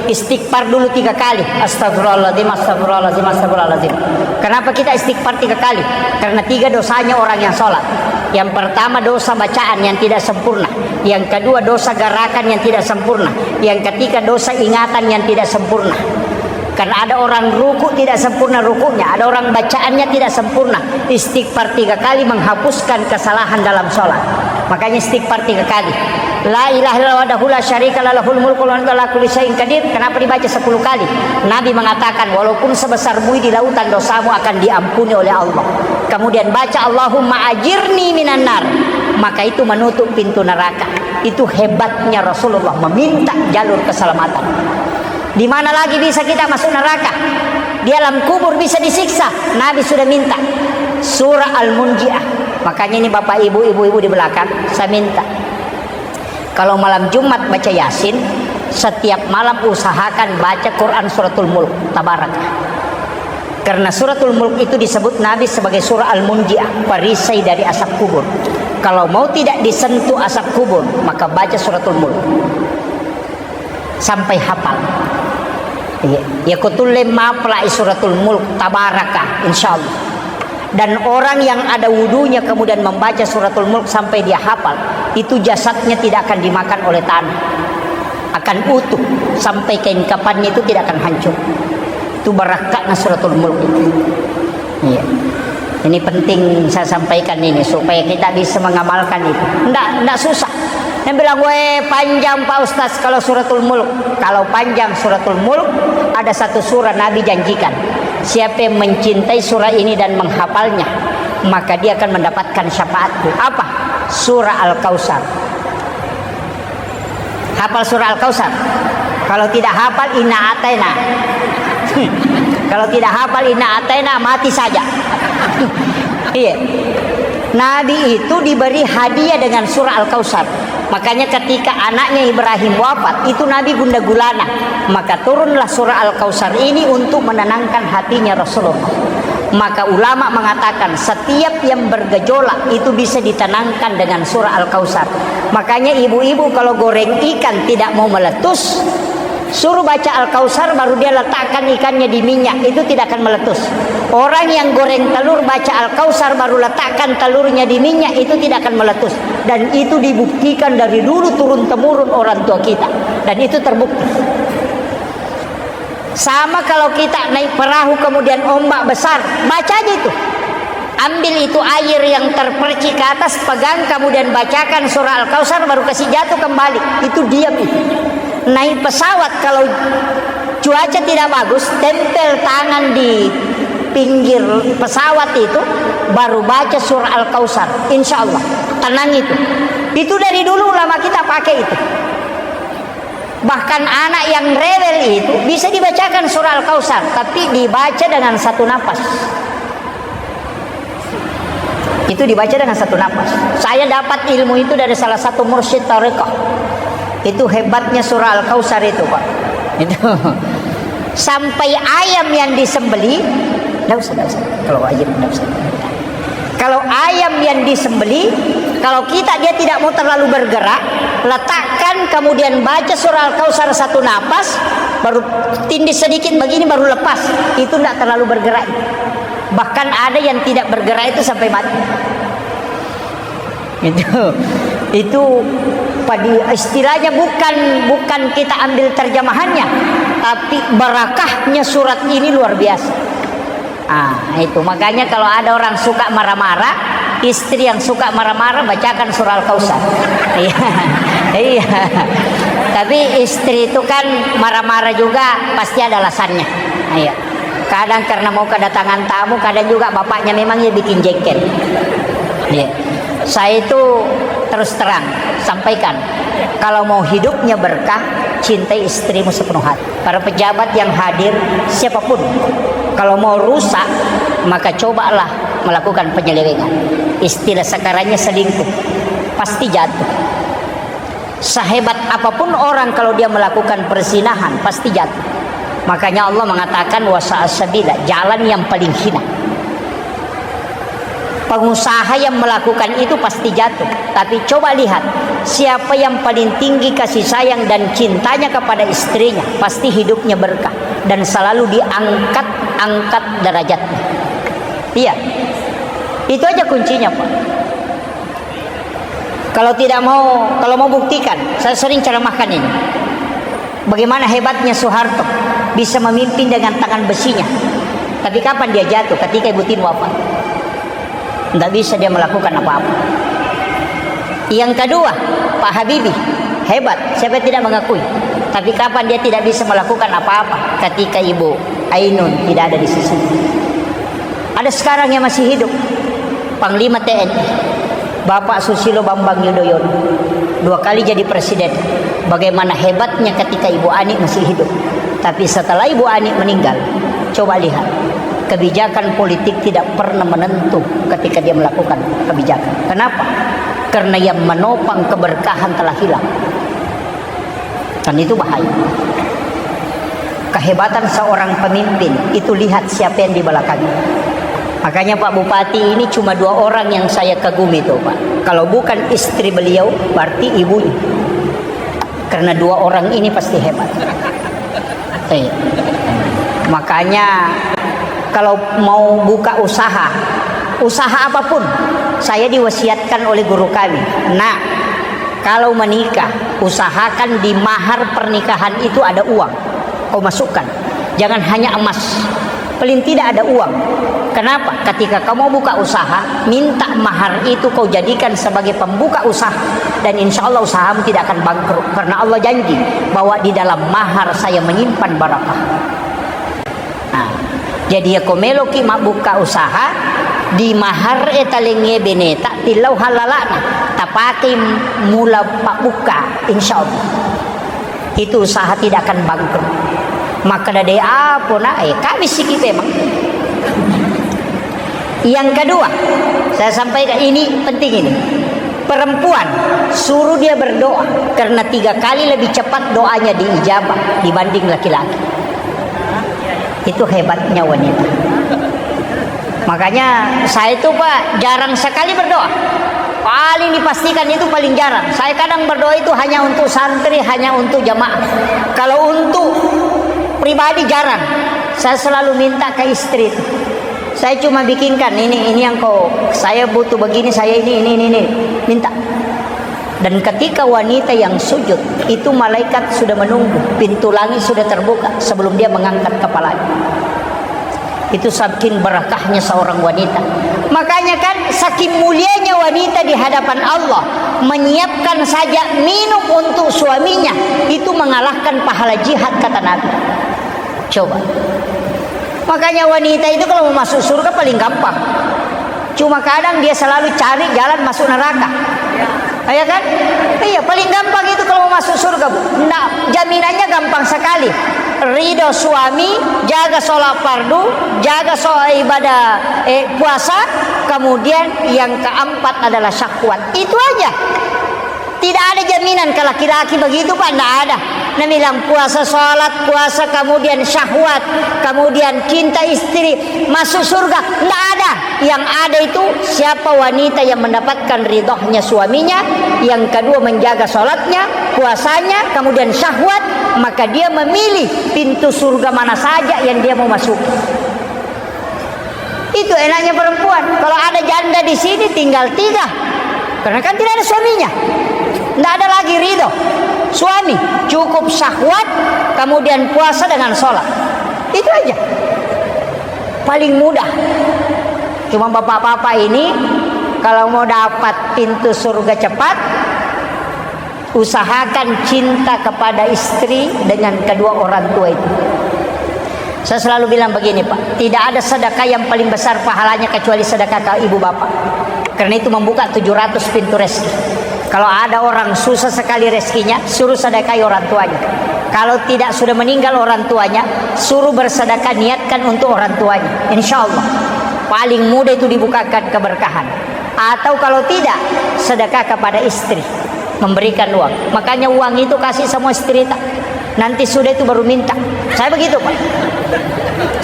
istighfar dulu 3 kali. Astagfirullahaladzim, astagfirullahaladzim, astagfirullahaladzim. Kenapa kita istighfar 3 kali? Karena 3 dosanya orang yang sholat. Yang pertama dosa bacaan yang tidak sempurna, yang kedua dosa gerakan yang tidak sempurna, yang ketiga dosa ingatan yang tidak sempurna. Karena ada orang ruku tidak sempurna rukunya, ada orang bacaannya tidak sempurna. Istighfar 3 kali menghapuskan kesalahan dalam sholat. Makanya istighfar 3 kali. La ilaha illallah wahdahu la syarika lah, lahul mulku wa huwa ala kulli syai'in qadir. Kenapa dibaca 10 kali? Nabi mengatakan walaupun sebesar buih di lautan, dosamu akan diampuni oleh Allah. Kemudian baca Allahumma ajirni minan nar, maka itu menutup pintu neraka. Itu hebatnya Rasulullah meminta jalur keselamatan. Di mana lagi bisa kita masuk neraka? Di alam kubur bisa disiksa. Nabi sudah minta surah Al-Munji'ah. Makanya ini Bapak Ibu, ibu-ibu di belakang, saya minta kalau malam Jumat baca Yasin, setiap malam usahakan baca Quran suratul Mulk, Tabarakah. Karena suratul Mulk itu disebut Nabi sebagai surah Al-Munji'ah, perisai dari asap kubur. Kalau mau tidak disentuh asap kubur, maka baca suratul Mulk sampai hafal. Ya kutulle mapla suratul Mulk, Tabarakah, insyaallah. Dan orang yang ada wudunya kemudian membaca suratul Mulk sampai dia hafal, itu jasadnya tidak akan dimakan oleh tanah, akan utuh sampai kain kafannya itu tidak akan hancur. Itu barakatnya suratul Mulk itu. Iya. Ini penting saya sampaikan ini supaya kita bisa mengamalkan itu. Enggak susah. Yang bilang, "Weh, panjang Pak Ustaz kalau suratul Mulk." Kalau panjang suratul Mulk, ada satu surah Nabi janjikan, siapa yang mencintai surah ini dan menghafalnya, maka dia akan mendapatkan syafaatku. Apa? Surah Al-Kautsar. Hafal surah Al-Kautsar. Kalau tidak hafal, inna ataina. Kalau tidak hafal inna ataina, mati saja. Iya. Nabi itu diberi hadiah dengan surah Al-Kautsar. Makanya ketika anaknya Ibrahim wafat, itu Nabi gundah gulana, maka turunlah surah Al-Kautsar ini untuk menenangkan hatinya Rasulullah. Maka ulama mengatakan setiap yang bergejolak itu bisa ditenangkan dengan surah Al-Kautsar. Makanya ibu-ibu kalau goreng ikan tidak mau meletus, suruh baca Al-Kautsar, baru dia letakkan ikannya di minyak, itu tidak akan meletus. Orang yang goreng telur baca Al-Kautsar baru letakkan telurnya di minyak, itu tidak akan meletus. Dan itu dibuktikan dari dulu turun temurun orang tua kita, dan itu terbukti. Sama kalau kita naik perahu kemudian ombak besar, baca aja itu. Ambil itu air yang terpercik ke atas, pegang kemudian bacakan surah Al-Kautsar, baru kasih jatuh kembali. Itu diam itu. Naik pesawat kalau cuaca tidak bagus, tempel tangan di pinggir pesawat itu, baru baca surah Al-Kautsar, insya Allah tenang itu. Itu dari dulu ulama kita pakai itu. Bahkan anak yang rewel itu bisa dibacakan surah Al-Kautsar, tapi dibaca dengan satu nafas. Itu dibaca dengan satu nafas. Saya dapat ilmu itu dari salah satu mursyid tarekat. Itu hebatnya surah Al-Kautsar itu, Pak. Itu sampai ayam yang disembeli, enggak usah. Kalau ayam enggak usah. Kalau ayam yang disembeli Kalau dia tidak mau terlalu bergerak, letakkan kemudian baca surah Al-Kautsar satu napas, baru tindih sedikit begini baru lepas. Itu tidak terlalu bergerak. Bahkan ada yang tidak bergerak itu sampai mati. Itu istilahnya bukan kita ambil terjemahannya, tapi barakahnya surat ini luar biasa. Itu makanya kalau ada orang suka marah-marah, istri yang suka marah-marah, bacakan surah Al-Kautsar. Iya. Tapi istri itu kan marah-marah juga pasti ada alasannya. Iya. Kadang karena mau kedatangan tamu, kadang juga bapaknya memang dia bikin jengkel. Iya. Saya itu terus terang sampaikan, kalau mau hidupnya berkah, cintai istrimu sepenuh hati. Para pejabat yang hadir, siapapun, kalau mau rusak, maka cobalah melakukan penyelewengan. Istilah sekarangnya selingkuh, pasti jatuh. Sehebat apapun orang, kalau dia melakukan perzinahan, pasti jatuh. Makanya Allah mengatakan wasa'asabila, jalan yang paling hina. Pengusaha yang melakukan itu pasti jatuh. Tapi coba lihat, siapa yang paling tinggi kasih sayang dan cintanya kepada istrinya, pasti hidupnya berkah dan selalu diangkat derajatnya. Iya, itu aja kuncinya, Pak. Kalau mau buktikan, saya sering ceramahkan ini. Bagaimana hebatnya Soeharto bisa memimpin dengan tangan besinya. Tapi kapan dia jatuh? Ketika Ibu Tin wafat. Tidak bisa dia melakukan apa-apa. Yang kedua, Pak Habibie hebat, siapa tidak mengakui. Tapi kapan dia tidak bisa melakukan apa-apa? Ketika Ibu Ainun tidak ada di sisi. Ada sekarang yang masih hidup, Panglima TNI Bapak Susilo Bambang Yudhoyono, 2 kali jadi presiden. Bagaimana hebatnya ketika Ibu Ani masih hidup. Tapi setelah Ibu Ani meninggal, coba lihat, kebijakan politik tidak pernah menentu ketika dia melakukan kebijakan. Kenapa? Karena yang menopang keberkahan telah hilang. Dan itu bahaya. Kehebatan seorang pemimpin itu lihat siapa yang di belakangnya. Makanya Pak Bupati ini cuma 2 orang yang saya kagumi itu, Pak. Kalau bukan istri beliau, berarti ibunya. Karena 2 orang ini pasti hebat. Makanya kalau mau buka usaha apapun, saya diwasiatkan oleh guru kami, nah, kalau menikah, usahakan di mahar pernikahan itu ada uang, kau masukkan, jangan hanya emas, paling tidak ada uang. Kenapa? Ketika kau mau buka usaha, minta mahar itu kau jadikan sebagai pembuka usaha, dan insya Allah usahamu tidak akan bangkrut, karena Allah janji bahwa di dalam mahar saya menyimpan barakah. Jadi ya komeloki mak buka usaha di mahar etalenge beneta tilau halalana tapake mula pak buka, insya Allah itu usaha tidak akan bangkrut. Maka dari apa kami sikit memang. Yang kedua, saya sampaikan ini penting ini. Perempuan suruh dia berdoa karena 3 kali lebih cepat doanya diijabah dibanding laki-laki. Itu hebatnya wanita. Makanya saya itu, Pak, jarang sekali berdoa. Paling dipastikan itu paling jarang. Saya kadang berdoa itu hanya untuk santri, hanya untuk jamaah. Kalau untuk pribadi jarang. Saya selalu minta ke istri itu. Saya cuma bikinkan ini yang saya butuh begini, saya ini minta. Dan ketika wanita yang sujud, itu malaikat sudah menunggu, pintu langit sudah terbuka sebelum dia mengangkat kepalanya. Itu saking berakahnya seorang wanita. Makanya kan saking mulianya wanita di hadapan Allah, menyiapkan saja minum untuk suaminya, itu mengalahkan pahala jihad, kata Nabi. Coba. Makanya wanita itu kalau mau masuk surga paling gampang. Cuma kadang dia selalu cari jalan masuk neraka. Ya kan? Iya, paling gampang itu kalau mau masuk surga. Nah, jaminannya gampang sekali. Ridho suami, jaga sholat fardu, jaga sholat ibadah puasa, kemudian yang keempat adalah syahwat. Itu aja. Tidak ada jaminan ke laki-laki begitu Pak, tidak ada. Nabi bilang puasa, sholat, puasa, kemudian syahwat, kemudian cinta istri, masuk surga. Tidak ada. Yang ada itu siapa wanita yang mendapatkan ridhonya suaminya, yang kedua menjaga sholatnya, puasanya, kemudian syahwat, maka dia memilih pintu surga mana saja yang dia mau masuk. Itu enaknya perempuan. Kalau ada janda di sini tinggal 3, karena kan tidak ada suaminya. Tidak ada lagi ridho suami, cukup syahwat, kemudian puasa dengan sholat. Itu aja. Paling mudah. Cuma bapak-bapak ini kalau mau dapat pintu surga cepat, usahakan cinta kepada istri dengan kedua orang tua itu. Saya selalu bilang begini Pak, tidak ada sedekah yang paling besar pahalanya kecuali sedekah ke ibu bapak. Karena itu membuka 700 pintu rezeki. Kalau ada orang susah sekali rezekinya, suruh sedekahi orang tuanya. Kalau tidak sudah meninggal orang tuanya, suruh bersedekah, niatkan untuk orang tuanya. Insya Allah paling mudah itu dibukakan keberkahan. Atau kalau tidak, sedekah kepada istri, memberikan uang. Makanya uang itu kasih semua istri tak. Nanti sudah itu baru minta. Saya begitu Pak.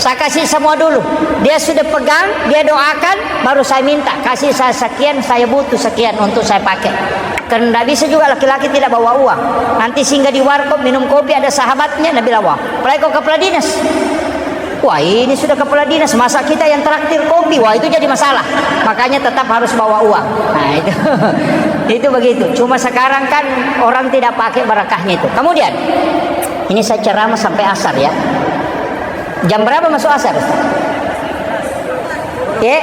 Saya kasih semua dulu. Dia sudah pegang, dia doakan, baru saya minta. Kasih saya sekian, saya butuh sekian untuk saya pakai. Karena tidak bisa juga laki-laki tidak bawa uang. Nanti singgah di warkop minum kopi, ada sahabatnya, Nabi lawa. Apalagi kau kepala dinas. Wah ini sudah kepala dinas, masa kita yang traktir kopi, wah itu jadi masalah. Makanya tetap harus bawa uang. Nah itu itu begitu. Cuma sekarang kan orang tidak pakai barakahnya itu. Kemudian ini saya ceramah sampai asar ya. Jam berapa masuk asar? Ya,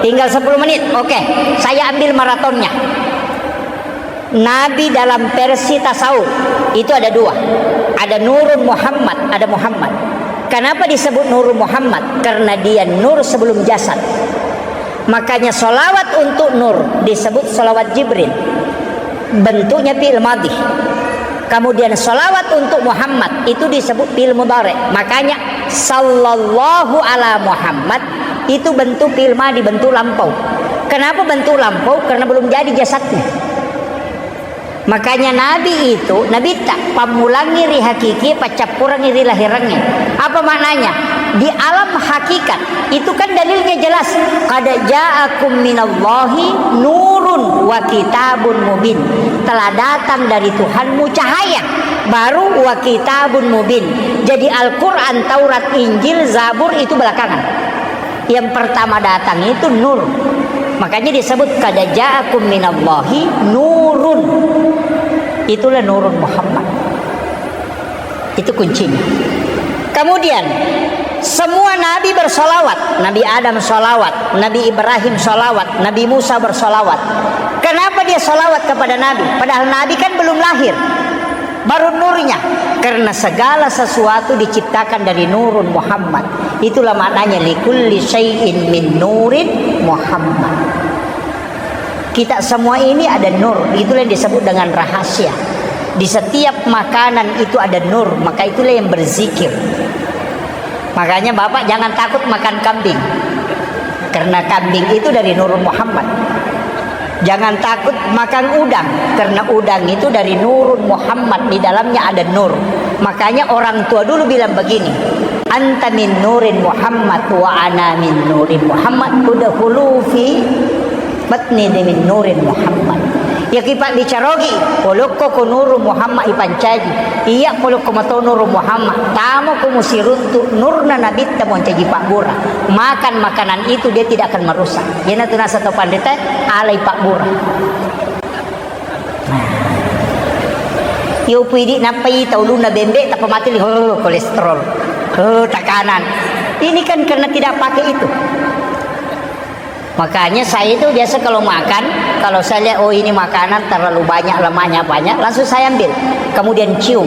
tinggal 10 menit. Oke, saya ambil maratonnya. Nabi dalam versi tasawuf itu ada 2. Ada Nurun Muhammad, ada Muhammad. Kenapa disebut Nurun Muhammad? Karena dia nur sebelum jasad. Makanya solawat untuk nur disebut solawat Jibril. Bentuknya fi'il madhi. Kemudian solawat untuk Muhammad itu disebut fi'il mudhari. Makanya sallallahu ala Muhammad itu bentuk fi'il madhi, bentuk lampau. Kenapa bentuk lampau? Karena belum jadi jasadnya. Makanya Nabi itu, Nabi tak pamulangi ri hakiki, pacapurangi ri lahirangnya. Apa maknanya? Di alam hakikat itu kan dalilnya jelas. Qad ja'akum minallahi nurun wa kitabun mubin. Telah datang dari Tuhanmu cahaya, baru wa kitabun mubin. Jadi Al-Quran, Taurat, Injil, Zabur itu belakangan. Yang pertama datang itu nur. Makanya disebut qad ja'akum minallahi nurun. Itulah Nurun Muhammad. Itu kuncinya. Kemudian semua nabi bersolawat. Nabi Adam solawat, Nabi Ibrahim solawat, Nabi Musa bersolawat. Kenapa dia solawat kepada Nabi? Padahal Nabi kan belum lahir, baru nurnya. Karena segala sesuatu diciptakan dari Nurun Muhammad. Itulah maknanya likulli syai'in min nurin Muhammad. Kita semua ini ada nur. Itulah yang disebut dengan rahasia. Di setiap makanan itu ada nur. Maka itulah yang berzikir. Makanya Bapak jangan takut makan kambing, karena kambing itu dari Nurul Muhammad. Jangan takut makan udang, karena udang itu dari Nurul Muhammad. Di dalamnya ada nur. Makanya orang tua dulu bilang begini, anta min nurin Muhammad wa ana min nurin Muhammad udkhulu fi batni min nurin Muhammad. Ya kipak dicarogi poloko ko nuru Muhammad ipancaji. Iya poloko mato nuru Muhammad. Tamo ko musiruntu nurna nabitta moncaji pak bura. Makan makanan itu dia tidak akan merusak. Yana tu nasa to pandeta alai pak bura. Yo pidi napai taulu na bembe tak pemati kolesterol. Tekanan. Ini kan karena tidak pakai itu. Makanya saya itu biasa kalau makan, kalau saya lihat oh ini makanan terlalu banyak lemaknya banyak, langsung saya ambil, kemudian cium,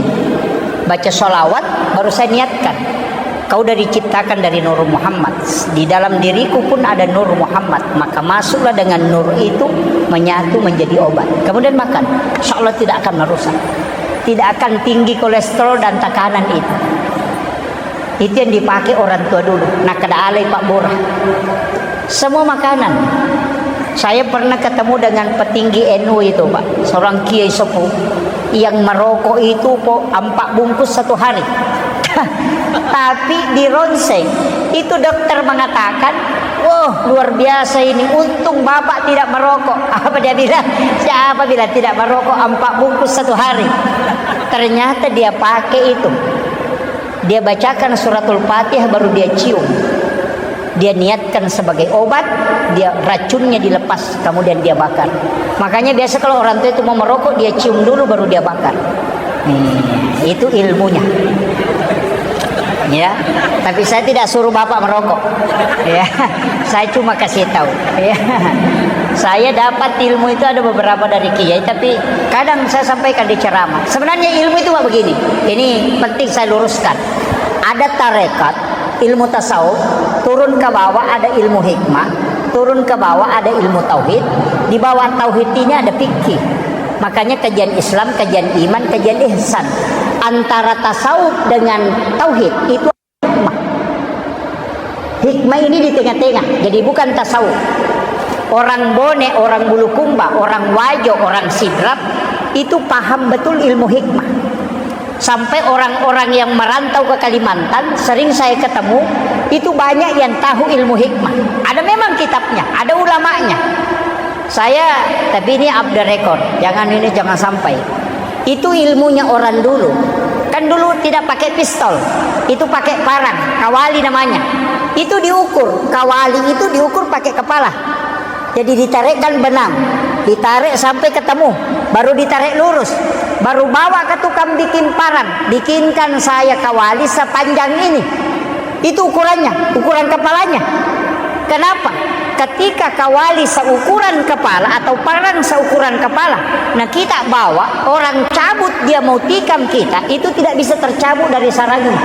baca sholawat, baru saya niatkan. Kau sudah diciptakan dari Nur Muhammad, di dalam diriku pun ada Nur Muhammad, maka masuklah dengan nur itu menyatu menjadi obat. Kemudian makan, insya Allah tidak akan merusak, tidak akan tinggi kolesterol dan tekanan itu. Itu yang dipakai orang tua dulu. Nah kada alai pak borah. Semua makanan Saya pernah ketemu dengan petinggi NU itu Pak, seorang kiai sepuh yang merokok itu po 4 bungkus satu hari. Tapi di ronseng itu dokter mengatakan, wah luar biasa ini, untung bapak tidak merokok. Apa dia bilang? Siapa bilang tidak merokok 4 bungkus satu hari? Ternyata dia pakai itu. Dia bacakan suratul Fatihah baru dia cium. Dia niatkan sebagai obat, dia racunnya dilepas, kemudian dia bakar. Makanya biasa kalau orang tua itu mau merokok, dia cium dulu baru dia bakar. Itu ilmunya. Ya, tapi saya tidak suruh bapak merokok. Ya, saya cuma kasih tahu. Ya, saya dapat ilmu itu ada beberapa dari kiai, tapi kadang saya sampaikan di ceramah. Sebenarnya ilmu itu begini. Ini penting saya luruskan. Ada tarekat, ilmu tasawuf, turun ke bawah ada ilmu hikmah, turun ke bawah ada ilmu tauhid, di bawah tauhid ini ada fikih. Makanya kajian Islam, kajian iman, kajian ihsan. Antara tasawuf dengan tauhid itu hikmah. Hikmah ini di tengah-tengah, jadi bukan tasawuf. Orang Bone, orang Bulukumba, orang Wajo, orang Sidrap itu paham betul ilmu hikmah. Sampai orang-orang yang merantau ke Kalimantan sering saya ketemu, itu banyak yang tahu ilmu hikmah. Ada memang kitabnya, ada ulamanya. Saya, tapi ini off the record, jangan sampai. Itu ilmunya orang dulu. Kan dulu tidak pakai pistol, itu pakai parang, kawali namanya. Itu diukur, kawali itu diukur pakai kepala. Jadi ditarikkan benang, ditarik sampai ketemu, baru ditarik lurus, baru bawa ke tukang bikin parang, bikinkan saya kawali sepanjang ini. Itu ukurannya, ukuran kepalanya. Kenapa? Ketika kawali seukuran kepala atau parang seukuran kepala, nah kita bawa, orang cabut dia mau tikam kita, itu tidak bisa tercabut dari sarangnya.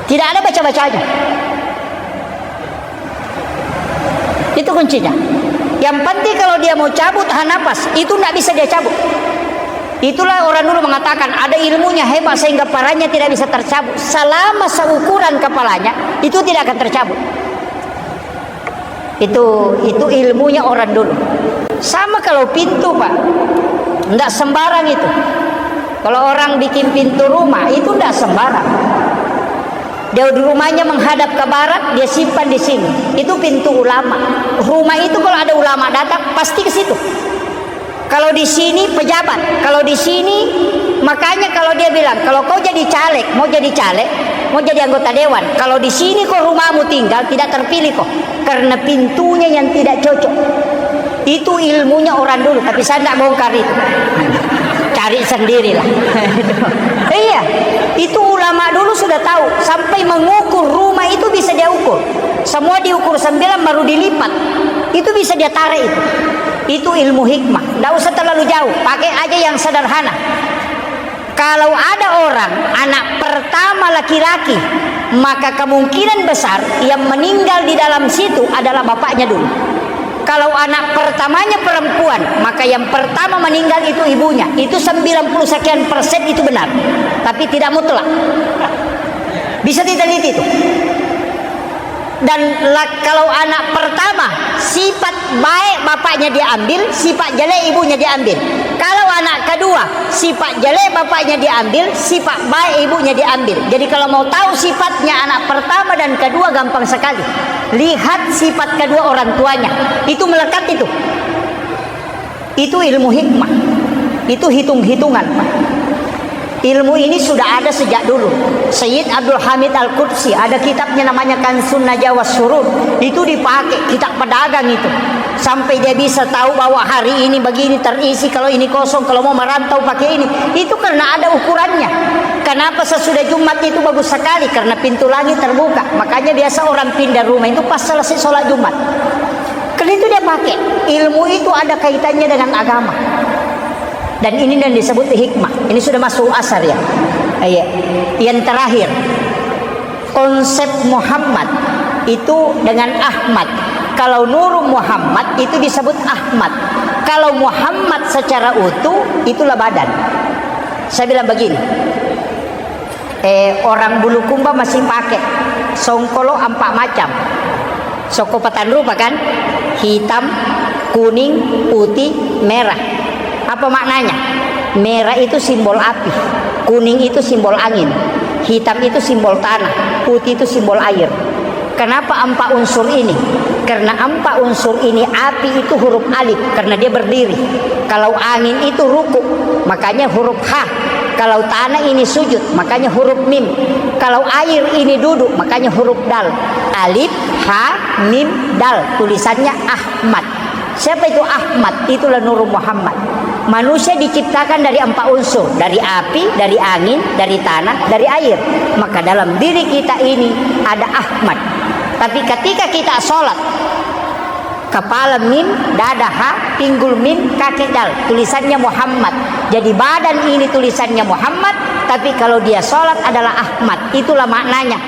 Tidak ada baca-bacanya. Itu kuncinya. Yang penting kalau dia mau cabut napas, itu tidak bisa dia cabut. Itulah orang dulu mengatakan ada ilmunya hebat sehingga parahnya tidak bisa tercabut. Selama seukuran kepalanya, itu tidak akan tercabut. Itu ilmunya orang dulu. Sama kalau pintu Pak, tidak sembarang itu. Kalau orang bikin pintu rumah itu tidak sembarang. Dia di rumahnya menghadap ke barat, dia simpan di sini. Itu pintu ulama. Rumah itu kalau ada ulama datang pasti ke situ. Kalau di sini pejabat, kalau di sini, makanya kalau dia bilang, kalau kau jadi caleg, mau jadi anggota dewan, kalau di sini kau rumahmu tinggal, tidak terpilih kok, karena pintunya yang tidak cocok. Itu ilmunya orang dulu, tapi saya tidak bongkar itu. Cari sendirilah. Iya, itu ulama dulu sudah tahu, sampai mengukur rumah itu bisa dia ukur. Semua diukur 9 baru dilipat. Itu bisa dia tarik itu. Itu ilmu hikmah. Tidak usah terlalu jauh, pakai aja yang sederhana. Kalau ada orang anak pertama laki-laki, maka kemungkinan besar yang meninggal di dalam situ adalah bapaknya dulu. Kalau anak pertamanya perempuan, maka yang pertama meninggal itu ibunya. Itu 90 sekian persen itu benar, tapi tidak mutlak. Bisa diteliti itu. Dan kalau anak pertama sifat baik bapaknya diambil, sifat jelek ibunya diambil. Kalau anak kedua sifat jelek bapaknya diambil, sifat baik ibunya diambil. Jadi kalau mau tahu sifatnya anak pertama dan kedua gampang sekali. Lihat sifat kedua orang tuanya, itu melekat itu. Itu ilmu hikmah. Itu hitung-hitungan Pak. Ilmu ini sudah ada sejak dulu. Sayyid Abdul Hamid Al-Qudsi ada kitabnya namanya Kansun Najwa Wassurur. Itu dipakai kitab pedagang itu. Sampai dia bisa tahu bahwa hari ini begini terisi, kalau ini kosong, kalau mau merantau pakai ini. Itu karena ada ukurannya. Kenapa sesudah Jumat itu bagus sekali? Karena pintu langit terbuka. Makanya biasa orang pindah rumah itu pas selesai sholat Jumat. Karena itu dia pakai. Ilmu itu ada kaitannya dengan agama. Dan ini yang disebut hikmah. Ini sudah masuk asar ya. Yang terakhir, konsep Muhammad itu dengan Ahmad. Kalau Nur Muhammad itu disebut Ahmad. Kalau Muhammad secara utuh itulah badan. Saya bilang begini, orang Bulukumba masih pakai songkolo 4 macam. Sokopatan rupa kan? Hitam, kuning, putih, merah. Apa maknanya? Merah itu simbol api, kuning itu simbol angin, hitam itu simbol tanah, putih itu simbol air. Kenapa 4 unsur ini? Karena 4 unsur ini, api itu huruf alif karena dia berdiri. Kalau angin itu ruku, makanya huruf H. Kalau tanah ini sujud, makanya huruf mim. Kalau air ini duduk, makanya huruf dal. Alif, H, mim, dal. Tulisannya Ahmad. Siapa itu Ahmad? Itulah Nur Muhammad. Manusia diciptakan dari 4 unsur, dari api, dari angin, dari tanah, dari air. Maka dalam diri kita ini ada Ahmad. Tapi ketika kita sholat, kepala mim, dada ha, pinggul mim, kaki dal, tulisannya Muhammad. Jadi badan ini tulisannya Muhammad, tapi kalau dia sholat adalah Ahmad. Itulah maknanya.